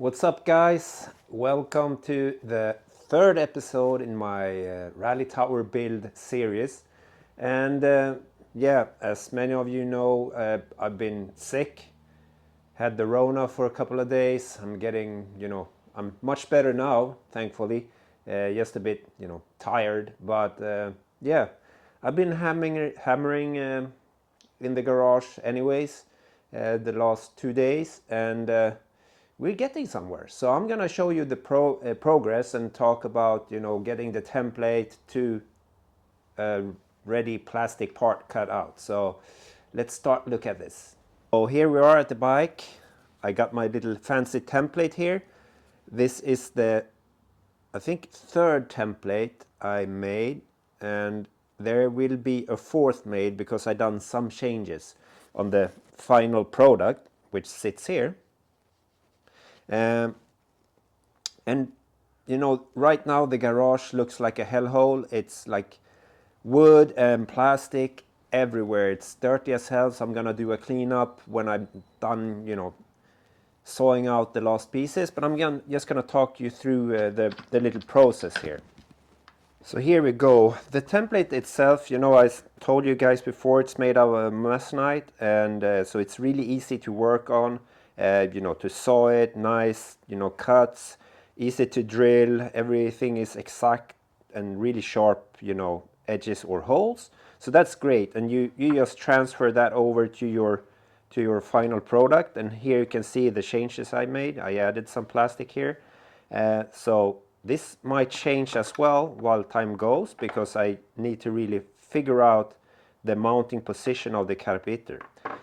What's up, guys? Welcome to the third episode in my Rally Tower build series. And yeah, as many of you know, I've been sick, had the Rona for a couple of days. I'm getting, I'm much better now, thankfully. Just a bit, tired, but yeah, I've been hammering in the garage anyways the last 2 days, and we're getting somewhere. So I'm gonna show you the progress and talk about getting the template to a ready plastic part cut out. So let's start look at this. So here we are at the bike. I got my little fancy template here. This is the, I think, third template I made, and there will be a fourth made because I done some changes on the final product, which sits here. And right now the garage looks like a hellhole. It's like wood and plastic everywhere. It's dirty as hell, so I'm gonna do a cleanup when I'm done, sawing out the last pieces. But I'm just gonna talk you through the little process here. So here we go. The template itself, I told you guys before, it's made out of masonite, and so it's really easy to work on. To saw it, nice, cuts, easy to drill. Everything is exact and really sharp, edges or holes. So that's great, and you just transfer that over to your final product. And here you can see the changes I made. I added some plastic here, so this might change as well while time goes, because I need to really figure out the mounting position of the carburetor.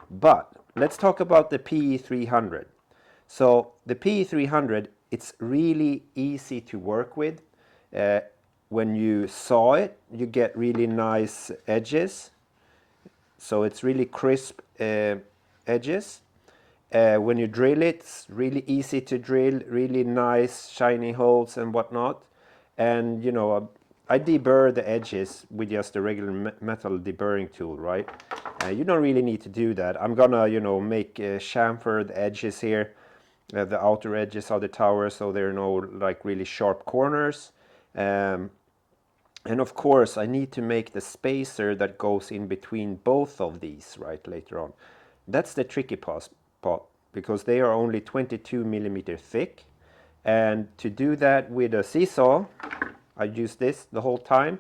But let's talk about the PE300. So the PE300, it's really easy to work with. When you saw it, you get really nice edges. So it's really crisp edges. When you drill it, it's really easy to drill, really nice shiny holes and whatnot. And I deburr the edges with just a regular metal deburring tool, right? You don't really need to do that. I'm gonna make chamfer the edges here, the outer edges of the tower, so there are no like really sharp corners. And of course I need to make the spacer that goes in between both of these right later on. That's the tricky part, because they are only 22 millimeter thick, and to do that with a seesaw, I use this the whole time.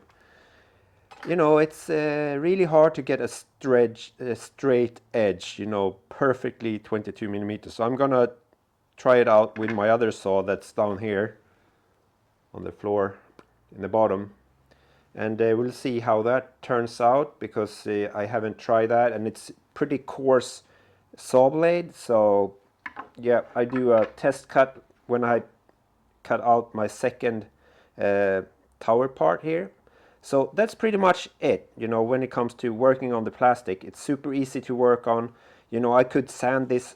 It's really hard to get a straight edge, perfectly 22 millimeters. So I'm gonna try it out with my other saw that's down here on the floor in the bottom, and we'll see how that turns out, because I haven't tried that, and it's pretty coarse saw blade. So yeah, I do a test cut when I cut out my second tower part here. So that's pretty much it. When it comes to working on the plastic, it's super easy to work on. I could sand this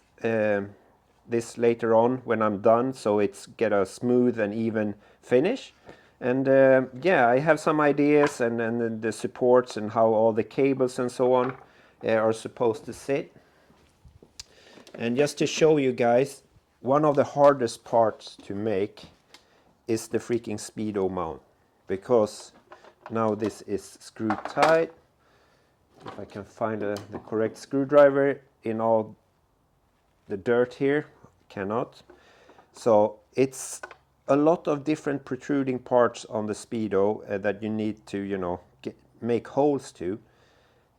this later on when I'm done, so it's get a smooth and even finish. And yeah, I have some ideas and the supports and how all the cables and so on are supposed to sit. And just to show you guys, one of the hardest parts to make is the freaking speedo mount, because now this is screwed tight. If I can find the correct screwdriver in all the dirt here, cannot. So it's a lot of different protruding parts on the speedo that you need to make holes to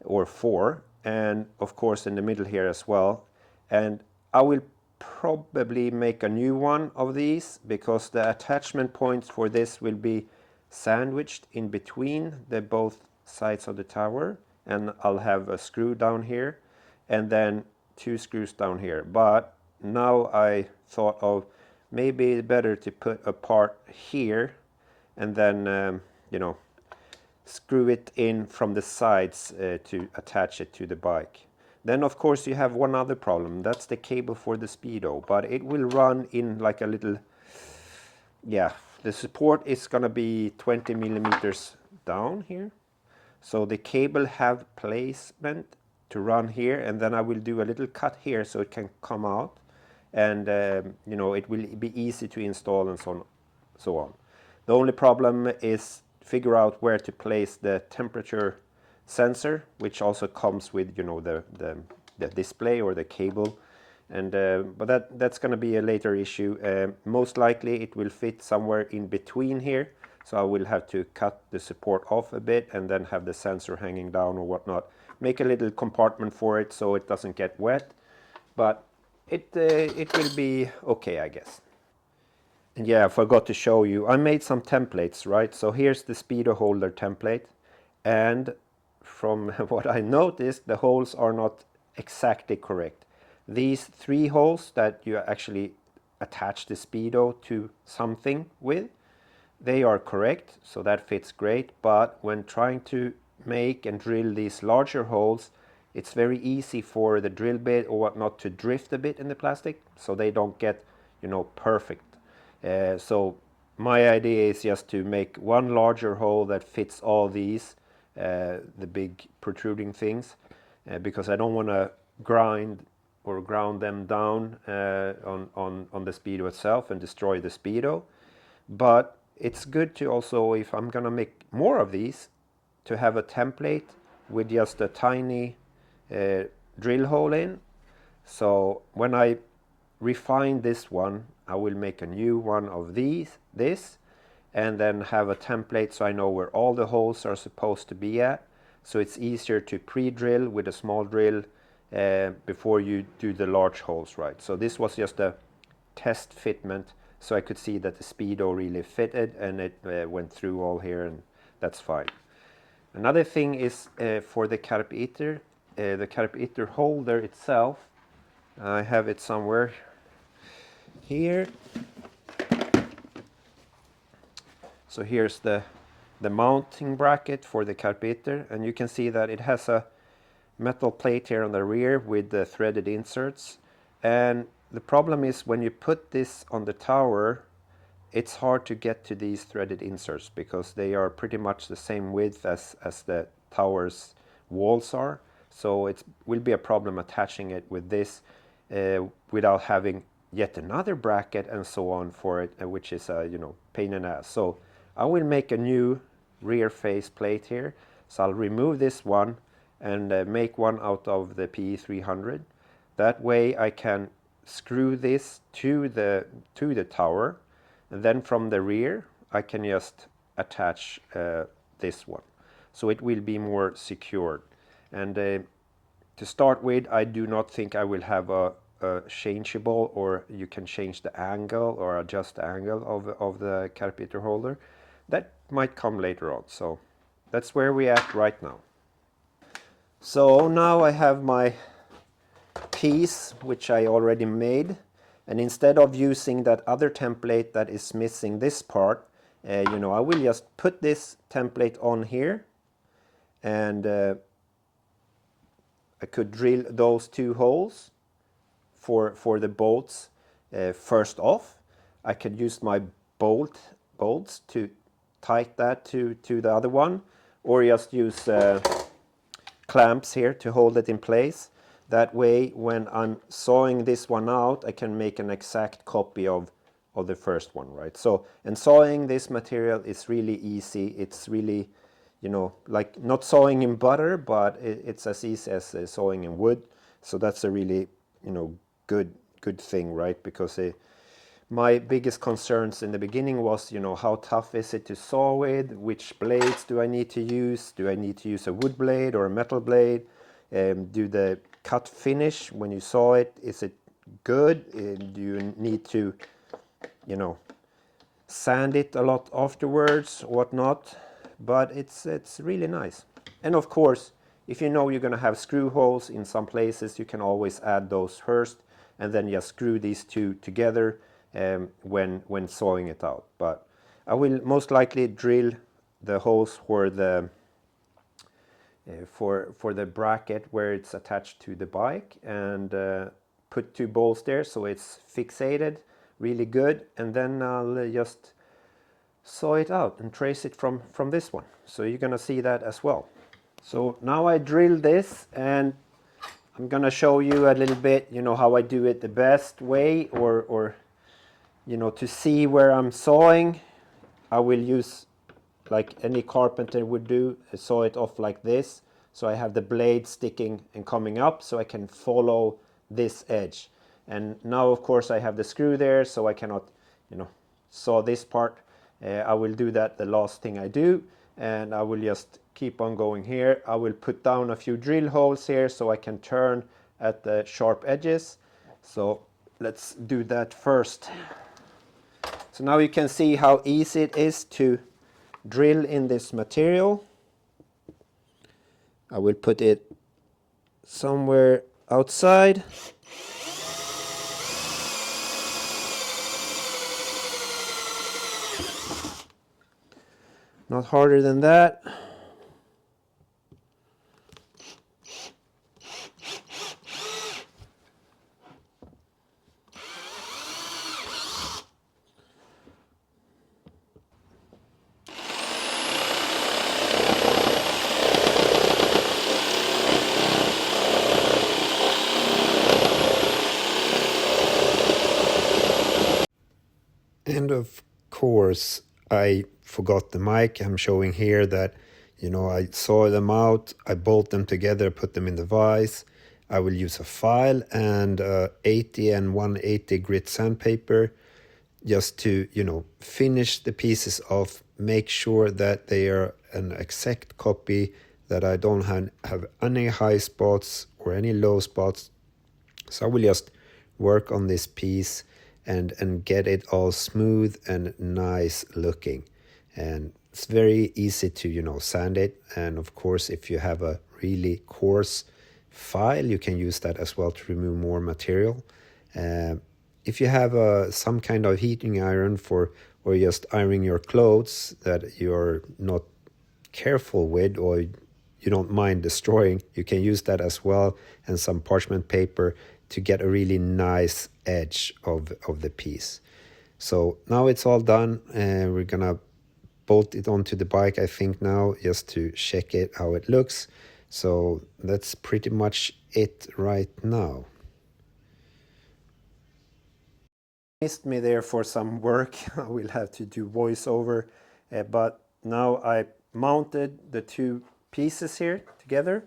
or for, and of course in the middle here as well. And I will probably make a new one of these, because the attachment points for this will be sandwiched in between the both sides of the tower, and I'll have a screw down here and then 2 screws down here. But now I thought of maybe better to put a part here and then screw it in from the sides to attach it to the bike. Then of course you have one other problem. That's the cable for the speedo, but it will run in like a little, yeah, the support is gonna be 20 millimeters down here. So the cable have placement to run here, and then I will do a little cut here so it can come out. and you know, it will be easy to install and so on. The only problem is figure out where to place the temperature sensor, which also comes with, you know, the display or the cable. And but that's going to be a later issue. Most likely it will fit somewhere in between here, so I will have to cut the support off a bit and then have the sensor hanging down or whatnot. Make a little compartment for it so it doesn't get wet, but it will be okay, I guess. And yeah, I forgot to show you, I made some templates, right? So here's the speedo holder template, and from what I noticed, the holes are not exactly correct. These 3 holes that you actually attach the speedo to something with, they are correct, so that fits great. But when trying to make and drill these larger holes, it's very easy for the drill bit or whatnot to drift a bit in the plastic, so they don't get, you know, perfect. So my idea is just to make one larger hole that fits all these, the big protruding things, because I don't want to ground them down on the speedo itself and destroy the speedo. But it's good to also, if I'm gonna make more of these, to have a template with just a tiny drill hole in. So when I refine this one, I will make a new one of this, and then have a template so I know where all the holes are supposed to be at. So it's easier to pre-drill with a small drill before you do the large holes, right? So this was just a test fitment, so I could see that the speedo really fitted, and it went through all here, and that's fine. Another thing is for the Carburetor holder itself. I have it somewhere here. So here's the mounting bracket for the Carburetor, and you can see that it has a metal plate here on the rear with the threaded inserts. And the problem is when you put this on the tower, it's hard to get to these threaded inserts because they are pretty much the same width as the tower's walls are. So it will be a problem attaching it with this without having yet another bracket and so on for it, which is a, you know, pain in the ass. So I will make a new rear face plate here. So I'll remove this one and make one out of the PE300. That way I can screw this to the tower, and then from the rear I can just attach this one, so it will be more secured. And to start with, I do not think I will have a changeable, or you can change the angle or adjust the angle of the Carburetor holder. That might come later on. So that's where we're at right now. So now I have my piece, which I already made, and instead of using that other template that is missing this part, you know, I will just put this template on here, and I could drill those 2 holes for the bolts first off. I could use my bolts to tighten that to the other one, or just use clamps here to hold it in place. That way, when I'm sawing this one out, I can make an exact copy of the first one, right? So, and sawing this material is really easy. It's really, you know, like not sawing in butter, but it's as easy as sawing in wood. So that's a really, you know, good thing, right? Because my biggest concerns in the beginning was, you know, how tough is it to saw with? Which blades do I need to use? Do I need to use a wood blade or a metal blade? Do the cut finish when you saw it, is it good? Do you need to, you know, sand it a lot afterwards or whatnot? But it's really nice. And of course, if you know you're going to have screw holes in some places, you can always add those first and then just screw these 2 together when sawing it out. But I will most likely drill the holes for the bracket where it's attached to the bike, and put 2 bolts there so it's fixated really good, and then I'll just saw it out and trace it from this one. So you're gonna see that as well. So now I drilled this, and I'm gonna show you a little bit, you know, how I do it the best way, or you know, to see where I'm sawing. I will use, like any carpenter would do, saw it off like this, so I have the blade sticking and coming up, so I can follow this edge. And now of course I have the screw there, so I cannot, you know, saw this part. I will do that the last thing I do, and I will just keep on going here. I will put down a few drill holes here so I can turn at the sharp edges. So let's do that first. So now you can see how easy it is to drill in this material. I will put it somewhere outside. Not harder than that. And of course, I forgot the mic. I'm showing here that, you know, I saw them out, I bolt them together, put them in the vise. I will use a file and 80 and 180 grit sandpaper just to, you know, finish the pieces off, make sure that they are an exact copy, that I don't have any high spots or any low spots. So I will just work on this piece and get it all smooth and nice looking. And it's very easy to, you know, sand it. And of course, if you have a really coarse file, you can use that as well to remove more material. If you have some kind of heating iron for, or just ironing your clothes that you're not careful with, or you don't mind destroying, you can use that as well, and some parchment paper to get a really nice edge of the piece. So now it's all done, and we're gonna bolt it onto the bike, I think now, just to check it how it looks. So that's pretty much it right now. Missed me there for some work. I will have to do voiceover, but now I mounted the two pieces here together.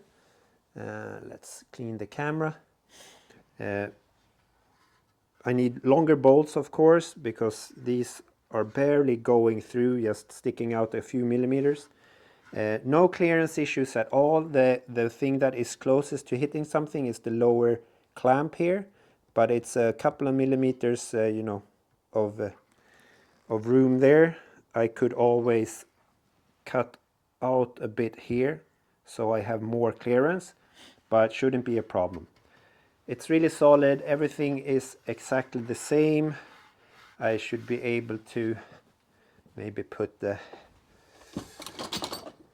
Let's clean the camera. I need longer bolts, of course, because these are barely going through, just sticking out a few millimeters. No clearance issues at all. The thing that is closest to hitting something is the lower clamp here, but it's a couple of millimeters, you know, of room there. I could always cut out a bit here, so I have more clearance, but shouldn't be a problem. It's really solid. Everything is exactly the same. I should be able to maybe put the,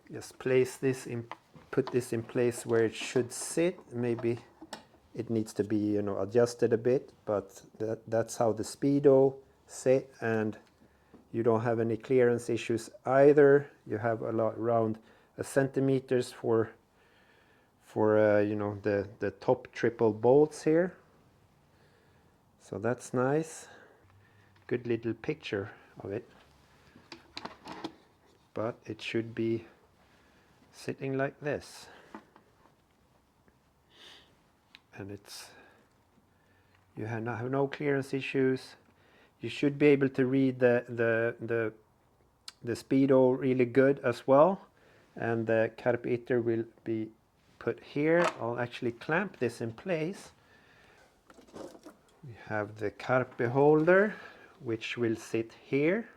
just place this in, put this in place where it should sit. Maybe it needs to be, you know, adjusted a bit, but that's how the speedo sit, and you don't have any clearance issues either. You have a lot, around a centimeters for you know, the top triple bolts here. So that's nice. Good little picture of it. But it should be sitting like this. And it's, you have no clearance issues. You should be able to read the speedo really good as well. And the carburetor will be put here. I'll actually clamp this in place. We have the carpe holder, which will sit here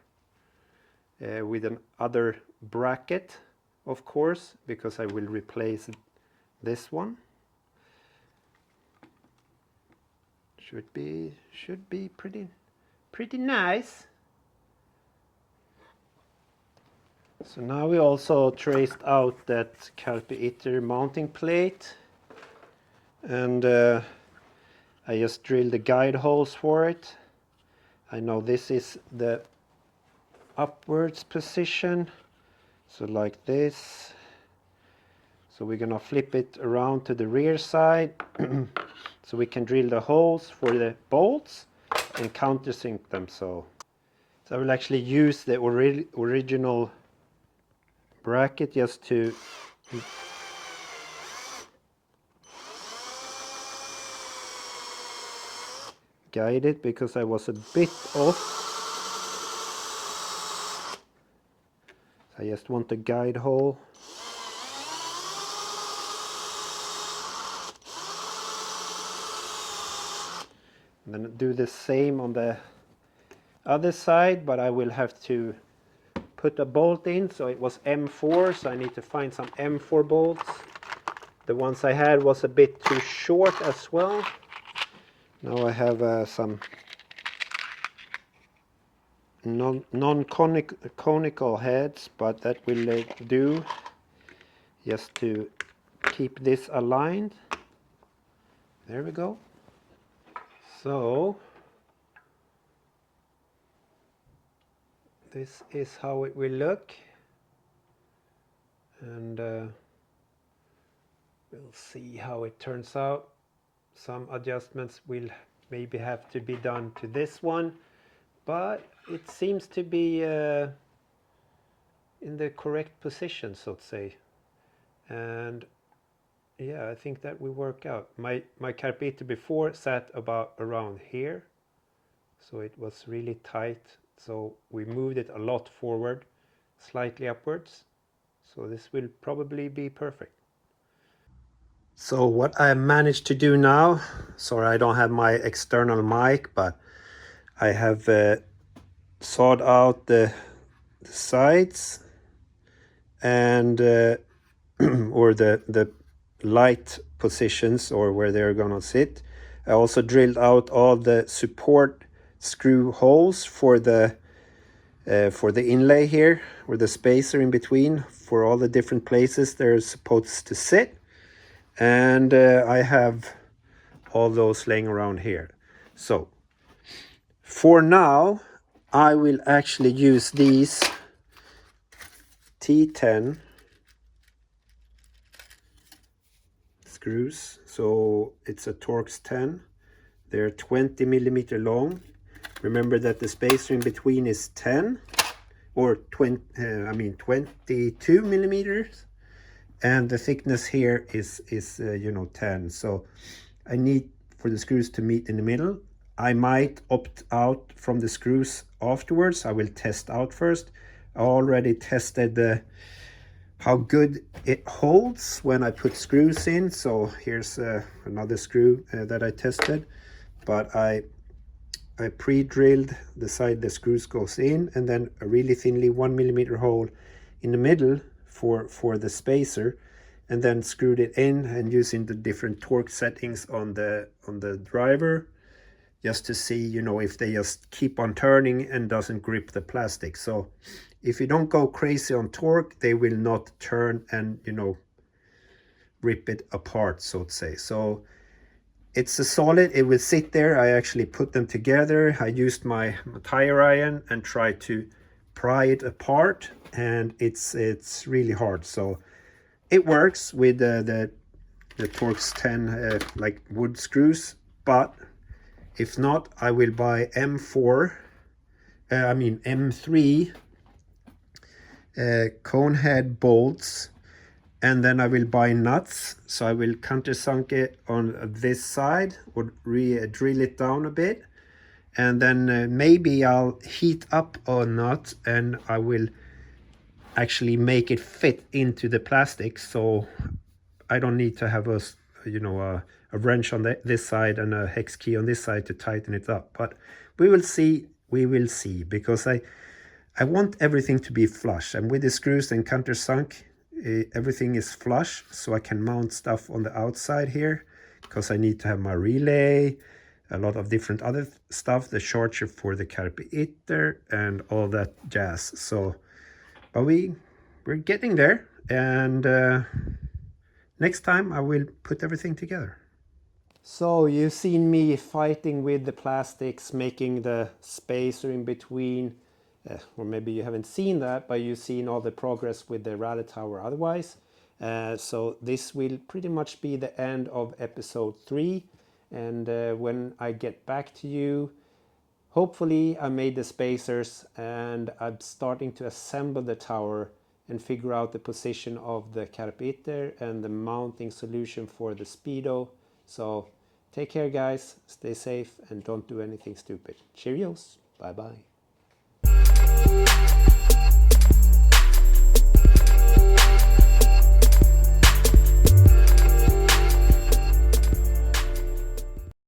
with another bracket, of course, because I will replace this one. Should be pretty nice. So now we also traced out that carburetor mounting plate, and I just drilled the guide holes for it. I know this is the upwards position, so like this. So we're gonna flip it around to the rear side so we can drill the holes for the bolts and countersink them. So I will actually use the original bracket just to guide it, because I was a bit off. I just want a guide hole. And then do the same on the other side, but I will have to put a bolt in. So it was M4, so I need to find some M4 bolts. The ones I had was a bit too short as well. Now I have some non-conical heads, but that will do just to keep this aligned. There we go. So this is how it will look, and we'll see how it turns out. Some adjustments will maybe have to be done to this one, but it seems to be in the correct position, so to say. And yeah, I think that will work out. My carburetor before sat about around here, so it was really tight. So we moved it a lot forward, slightly upwards. So this will probably be perfect. So what I managed to do now, sorry I don't have my external mic, but I have sawed out the sides and or the light positions, or where they're gonna sit. I also drilled out all the support screw holes for the inlay here, or the spacer in between, for all the different places they're supposed to sit. And I have all those laying around here. So for now I will actually use these T10 screws. So it's a Torx 10. They're 20 millimeter long. Remember that the spacer in between is 10 or 22 millimeters, and the thickness here is 10. So I need for the screws to meet in the middle. I might opt out from the screws afterwards. I will test out first. I already tested how good it holds when I put screws in. So here's another screw that I tested, but I pre-drilled the side the screws goes in, and then a really thinly 1 millimeter hole in the middle for the spacer, and then screwed it in, and using the different torque settings on the driver, just to see if they just keep on turning and doesn't grip the plastic. So if you don't go crazy on torque, they will not turn and rip it apart, so to say. So it's a solid, it will sit there. I actually put them together. I used my tire iron and tried to pry it apart, and it's really hard. So it works with the Torx 10 like wood screws, but if not, I will buy M3 cone head bolts, and then I will buy nuts. So I will countersunk it on this side, or drill it down a bit, and then maybe I'll heat up a nut, and I will actually make it fit into the plastic, so I don't need to have a wrench on this side and a hex key on this side to tighten it up. But we will see, because I want everything to be flush, and with the screws and countersunk, everything is flush, so I can mount stuff on the outside here, because I need to have my relay, a lot of different other stuff, the charger for the carburetor and all that jazz. So but we're getting there, and next time I will put everything together. So you've seen me fighting with the plastics, making the spacer in between, or maybe you haven't seen that, but you've seen all the progress with the rally tower otherwise. So this will pretty much be the end of episode 3, and when I get back to you, hopefully I made the spacers and I'm starting to assemble the tower and figure out the position of the carburetor and the mounting solution for the speedo. So take care guys, stay safe and don't do anything stupid. Cheerios, bye bye.